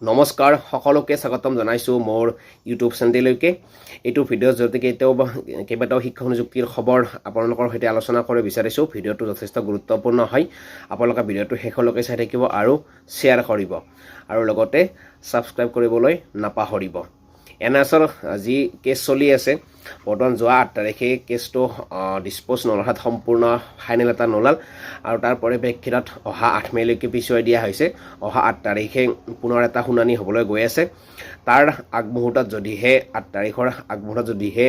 নমস্কাৰ সকলোকে স্বাগতম জনাইছোঁ মোৰ ইউটিউব চেনেললৈকে। এইটো ভিডিঅ'ৰ জৰিয়তে কেইবাটাও শিক্ষক নিযুক্তিৰ খবৰ আপোনালোকৰ সৈতে আলোচনা কৰিব বিচাৰিছোঁ। ভিডিঅ'টো যথেষ্ট গুৰুত্বপূৰ্ণ হয়। আপোনালোকে ভিডিঅ'টো শেষলৈকে চাই থাকিব আৰু শ্বেয়াৰ কৰিব আৰু লগতে ছাবস্ক্ৰাইব কৰিবলৈ নাপাহৰিব। NISৰ যি কেছ চলি আছে, বৰ্তমান যোৱা 8 তাৰিখে কেছটো ডিছপ'জ নল, অৰ্থাৎ সম্পূৰ্ণ ফাইনেল এটা নোলাল আৰু তাৰ পৰিপ্ৰেক্ষিতত অহা 8 মেলৈকে পিছুৱাই দিয়া হৈছে। অহা 8 তাৰিখে পুনৰ এটা শুনানি হ'বলৈ গৈ আছে। তাৰ আগমুহূৰ্তত যদিহে 8 তাৰিখৰ আগমুহূৰ্তত যদিহে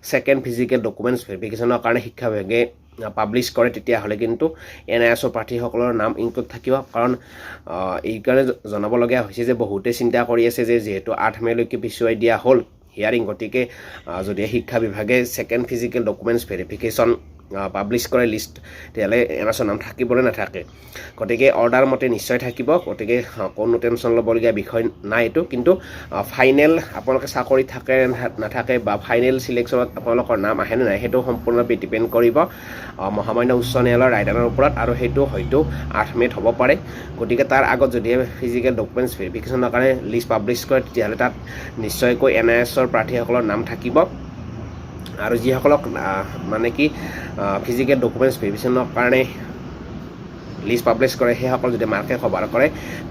ছেকেণ্ড ফিজিকেল ডকুমেণ্টছ ভেৰিফিকেশ্যনৰ কাৰণে শিক্ষা বিভাগে পাব্লিছ কৰে, তেতিয়াহ'লে কিন্তু NISৰ প্ৰাৰ্থীসকলৰ নাম ইনক্লুড থাকিব। কাৰণ এইকাৰণে জনাবলগীয়া হৈছে যে বহুতে চিন্তা কৰি আছে যে যিহেতু 8 মেলৈকে পিছুৱাই দিয়া হ'ল হিয়াৰিং, গতিকে যদি শিক্ষা বিভাগে second physical documents verification publish কৰে লিষ্ট, তেতিয়াহ'লে NISৰ নাম থাকিবনে নাথাকে। গতিকে অৰ্ডাৰ মতে নিশ্চয় থাকিব, গতিকে কোনো টেনশ্যন ল'বলগীয়া বিষয় নাই এইটো। কিন্তু ফাইনেল আপোনালোকে চাকৰি থাকে নাথাকে বা ফাইনেল চিলেকশ্যনত আপোনালোকৰ নাম আহেনে নাই, সেইটো সম্পূৰ্ণৰূপে ডিপেণ্ড কৰিব মহামান্য উচ্চ ন্যায়ালয়ৰ ৰায়দানৰ ওপৰত, আৰু সেইটো হয়তো 8 মে'ত হ'ব পাৰে। গতিকে তাৰ আগত যদি ফিজিকেল ডকুমেণ্টছ ভেৰিফিকেশ্যনৰ কাৰণে লিষ্ট পাব্লিছ কৰে, তেতিয়াহ'লে তাত নিশ্চয়কৈ NISৰ প্ৰাৰ্থীসকলৰ নাম থাকিব। আৰু যিসকলক মানে কি ফিজিকেল ডকুমেণ্টছ ভেৰিফিকেশ্যনৰ কাৰণে লিষ্ট পাব্লিছ কৰে, সেইসকল যদি মাৰ্কে কভাৰ কৰে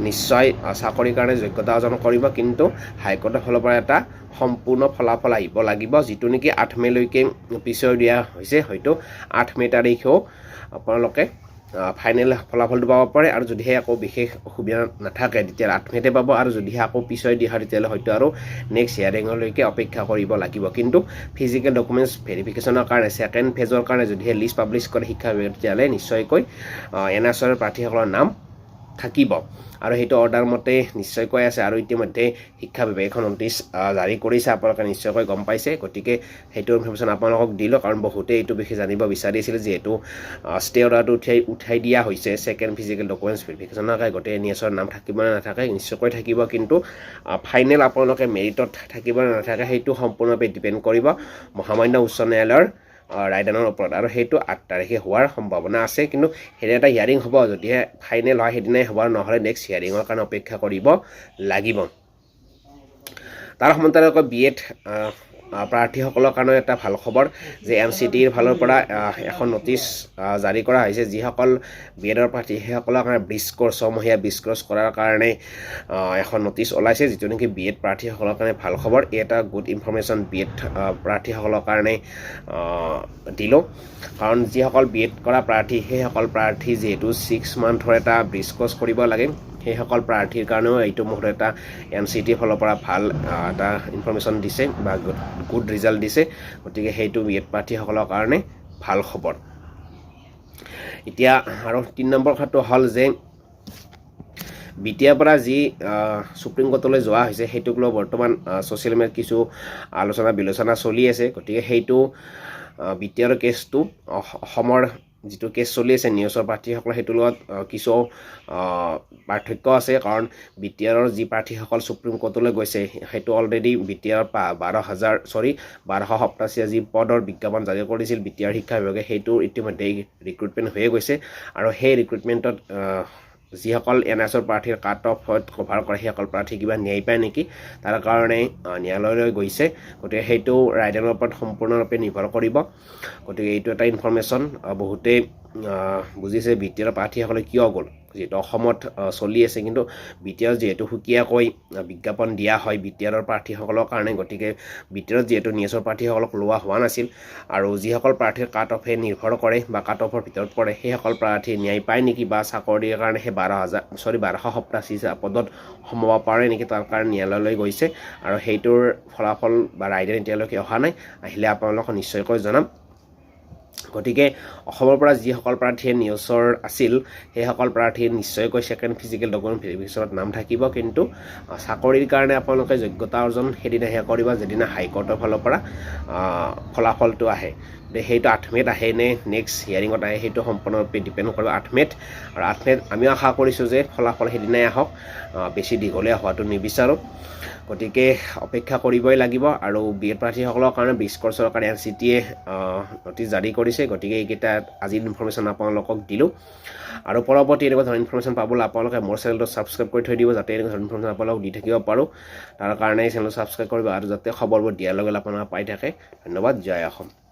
নিশ্চয় চাকৰিৰ কাৰণে যোগ্যতা অৰ্জন কৰিব। কিন্তু হাইকোৰ্টৰ ফালৰ পৰা এটা সম্পূৰ্ণ ফলাফল আহিব লাগিব, যিটো নেকি 8 মেলৈকে পিছুৱাই দিয়া হৈছে। হয়তো 8 মে' তাৰিখেও আপোনালোকে ফাইনেল ফলাফলটো পাব পাৰে, আৰু যদিহে আকৌ বিশেষ অসুবিধা নাথাকে তেতিয়াহ'লে 8 মে'তে পাব, আৰু যদিহে আকৌ পিছুৱাই দিয়া হয় তেতিয়াহ'লে হয়তো আৰু নেক্সট হিয়াৰিঙলৈকে অপেক্ষা কৰিব লাগিব। কিন্তু ফিজিকেল ডকুমেণ্টছ ভেৰিফিকেশ্যনৰ কাৰণে ছেকেণ্ড ফেজৰ কাৰণে যদিহে লিষ্ট পাব্লিছ কৰে শিক্ষা বিভাগে, তেতিয়াহ'লে নিশ্চয়কৈ NISৰ প্ৰাৰ্থীসকলৰ নাম থাকিব, আৰু সেইটো অৰ্ডাৰ মতে নিশ্চয়কৈ আছে। আৰু ইতিমধ্যে শিক্ষা বিভাগে এখন নটিছ জাৰি কৰিছে, আপোনালোকে নিশ্চয়কৈ গম পাইছে। গতিকে সেইটো ইনফৰ্মেশ্যন আপোনালোকক দিলোঁ, কাৰণ বহুতে এইটো বিষয়ে জানিব বিচাৰিছিল। যিহেতু ষ্টে অৰ্ডাৰটো উঠাই দিয়া হৈছে ছেকেণ্ড ফিজিকেল ডকুমেণ্টছ ভেৰিফিকেশ্যনৰ কাৰণে, গতিকে NISৰ নাম থাকিব নে নাথাকে, নিশ্চয়কৈ থাকিব। কিন্তু ফাইনেল আপোনালোকে মেৰিটত থাকিব নে নাথাকে, সেইটো সম্পূৰ্ণৰূপে ডিপেণ্ড কৰিব মহামান্য উচ্চ ন্যায়ালয়ৰ ৰায়দানৰ ওপৰত, আৰু সেইটো 8 তাৰিখে হোৱাৰ সম্ভাৱনা আছে। কিন্তু সেইদিনা এটা হিয়াৰিং হ'ব, যদিহে ফাইনেল হয় সেইদিনাই হ'ব, নহ'লে নেক্সট হিয়াৰিঙৰ কাৰণে অপেক্ষা কৰিব লাগিব। তাৰ সমান্তৰালকৈ BEd প্ৰাৰ্থীসকলৰ কাৰণে এটা ভাল খবৰ যে MCTৰ ফালৰ পৰা এখন নটিছ জাৰি কৰা হৈছে। যিসকল BEdৰ প্ৰাৰ্থী সেইসকলৰ কাৰণে ব্ৰিজ কোৰ্চ, ছমহীয়া ব্ৰিজ কোৰ্চ কৰাৰ কাৰণে এখন নটিছ ওলাইছে, যিটো নেকি BEd প্ৰাৰ্থীসকলৰ কাৰণে ভাল খবৰ। এই এটা গুড ইনফৰ্মেশ্যন BEd প্ৰাৰ্থীসকলৰ কাৰণে দিলোঁ, কাৰণ যিসকল BEd কৰা প্ৰাৰ্থী সেইসকল প্ৰাৰ্থী যিহেতু 6 মান্থৰ এটা ব্ৰিজ কোৰ্চ কৰিব লাগে, সেইসকল প্ৰাৰ্থীৰ কাৰণেও এইটো মুহূৰ্তত এটা MCTৰ ফালৰ পৰা ভাল এটা ইনফৰ্মেশ্যন দিছে বা গুড ৰিজাল্ট দিছে। গতিকে সেইটো BEd প্ৰাৰ্থীসকলৰ কাৰণে ভাল খবৰ। এতিয়া আৰু 3 নম্বৰ কথাটো হ'ল যে BTR পৰা যি সুপ্ৰিম কোৰ্টলৈ যোৱা হৈছে, সেইটোক লৈ বৰ্তমান ছ'চিয়েল মিডিয়াত কিছু আলোচনা বিলোচনা চলি আছে। গতিকে সেইটো BTR কেছটো অসমৰ যিটো কেছ চলি আছে NISৰ প্ৰাৰ্থীসকলৰ, সেইটোৰ লগত কিছু পাৰ্থক্য আছে। কাৰণ BTRৰ যি প্ৰাৰ্থীসকল সুপ্ৰিম কোৰ্টলৈ গৈছে, সেইটো অলৰেডি BTR 1287 যি পদৰ বিজ্ঞাপন জাৰি কৰিছিল BTR শিক্ষা বিভাগে, সেইটো ইতিমধ্যে ৰিক্ৰুটমেণ্ট হৈয়ে গৈছে। আৰু সেই ৰিক্ৰুটমেণ্টত যিসকল NISৰ প্ৰাৰ্থীৰ কাট অফত কভাৰ কৰে, সেইসকল প্ৰাৰ্থী কিবা ন্যায় পায় নেকি, তাৰ কাৰণে ন্যায়ালয়লৈ গৈছে। গতিকে সেইটো ৰায়দানৰ ওপৰত সম্পূৰ্ণৰূপে নিৰ্ভৰ কৰিব। গতিকে এইটো এটা ইনফৰ্মেশ্যন বহুতে বুজিছে BTR প্ৰাৰ্থীসকলে কিয় গ'ল, যিহেতু অসমত চলি আছে। কিন্তু BTR যিহেতু সুকীয়াকৈ বিজ্ঞাপন দিয়া হয় BTRৰ প্ৰাৰ্থীসকলৰ কাৰণে, গতিকে BTR যিহেতু NISৰ প্ৰাৰ্থীসকলক লোৱা হোৱা নাছিল, আৰু যিসকল প্ৰাৰ্থীৰ কাট অফে নিৰ্ভৰ কৰে বা কাট অফৰ ভিতৰত পৰে, সেইসকল প্ৰাৰ্থী ন্যায় পায় নেকি বা চাকৰিৰ কাৰণে সেই 1287 পদত সোমাব পাৰে নেকি, তাৰ কাৰণে ন্যায়ালয়লৈ গৈছে। আৰু সেইটোৰ ফলাফল বা ৰায়দান এতিয়ালৈকে অহা নাই, আহিলে আপোনালোকক নিশ্চয়কৈ জনাম। গতিকে অসমৰ পৰা যিসকল প্ৰাৰ্থীয়ে NISৰ আছিল, সেইসকল প্ৰাৰ্থীয়ে নিশ্চয়কৈ ছেকেণ্ড ফিজিকেল ডকুমেণ্ট ভেৰিফিকেশ্যনত নাম থাকিব। কিন্তু চাকৰিৰ কাৰণে আপোনালোকে যোগ্যতা অৰ্জন সেইদিনাহে কৰিব যেদিনা হাইকোৰ্টৰ ফালৰ পৰা ফলাফলটো আহে। সেইটো 8 মে'ত আহে নে নেক্সট হিয়াৰিঙত আহে সেইটো সম্পূৰ্ণৰূপে ডিপেণ্ড কৰিব 8 মে'ত। আৰু 8 মে'ত আমিও আশা কৰিছোঁ যে ফলাফল সেইদিনাই আহক, বেছি দীঘলীয়া হোৱাটো নিবিচাৰোঁ। গতিকে অপেক্ষা কৰিবই লাগিব। আৰু BEd প্ৰাৰ্থীসকলৰ কাৰণে 20 কোৰ্চৰ চৰকাৰে NCT-য়ে নটিচ জাৰি কৰিছে। গতিকে এইকেইটা আজিৰ ইনফৰ্মেশ্যন আপোনালোকক দিলোঁ। আৰু পৰৱৰ্তী এনেকুৱা ধৰণৰ ইনফৰ্মেশ্যন পাবলৈ আপোনালোকে মোৰ চেনেলটো ছাবস্ক্ৰাইব কৰি থৈ দিব, যাতে এনেকুৱা ধৰণৰ ইনফৰ্মেশ্যন আপোনালোকক দি থাকিব পাৰোঁ। তাৰ কাৰণে চেনেলটো ছাবস্ক্ৰাইব কৰিব আৰু যাতে খবৰবোৰ দিয়াৰ লগে লগে আপোনালোকে পাই থাকে। ধন্যবাদ। জয় অসম।